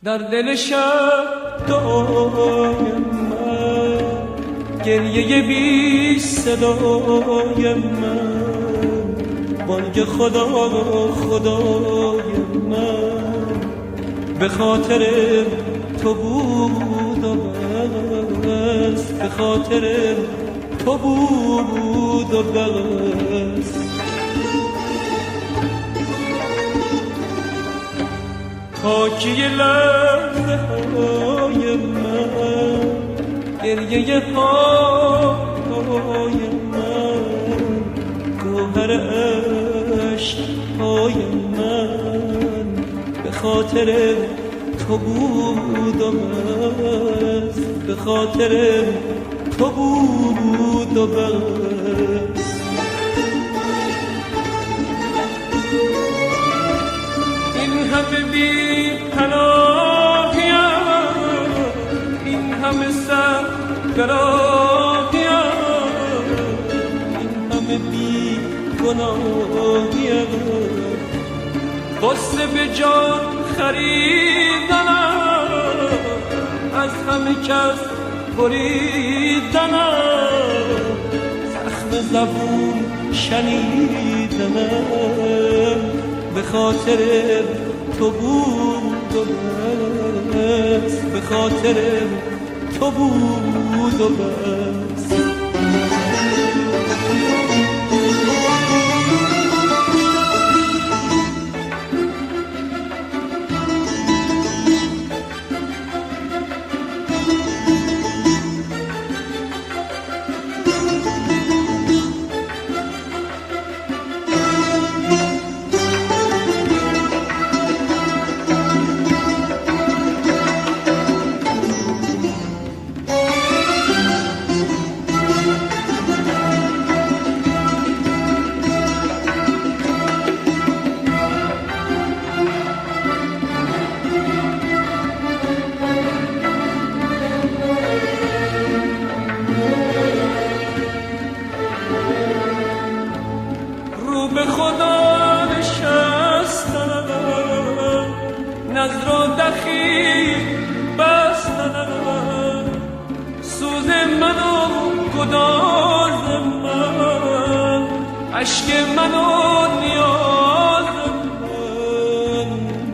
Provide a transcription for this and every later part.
در دل شب دعای من، گریه بی صدای من، بانگ خدا خدای من به خاطر تو بود و بس، به خاطر تو بود و بس. خاکی لحظه های من، گریه های من، گوهر عشق های من به خاطر تو بود و بس، به خاطر تو بود و بس. این همه بی پناهیم، این همه سر گراهیم، این همه بی گناهیم، قصه به جان خریدنم، از همه کس بریدنم، زخم زبون شنیدنم، به خاطر تو بود و بس، به خاطر تو بود و بس. به خدا نشستم، نظر و دخیل بستم، سوز من و گداز من، عشق من و نیاز من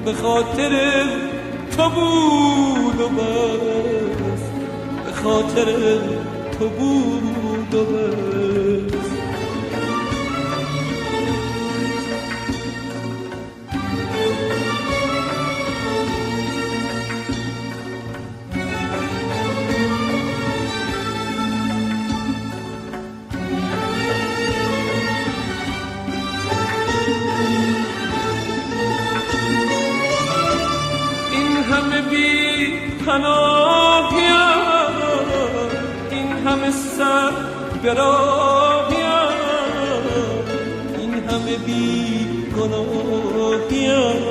به خاطر تو بود و بس، به خاطر تو بود و بس. همه بی پناهیم، این همه سر براهیم، این همه بی گناهیم،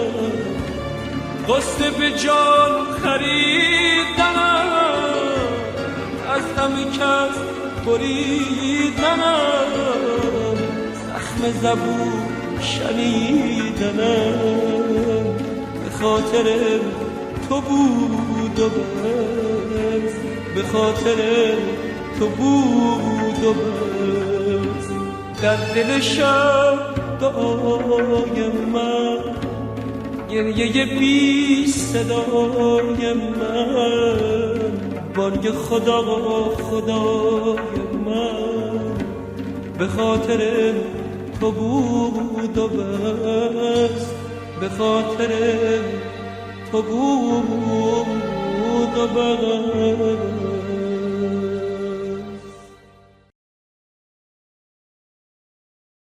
قصد به جان خریدنم، از همه کس بریدنم، زخم زبون شنیدنم، به خاطر تو بود و بس، به خاطر تو بود و بس. در دل شب دعای من، گریه بی صدای من، بانگ خدا خدای من به خاطر تو بود و بس، به خاطر تو بود و بس.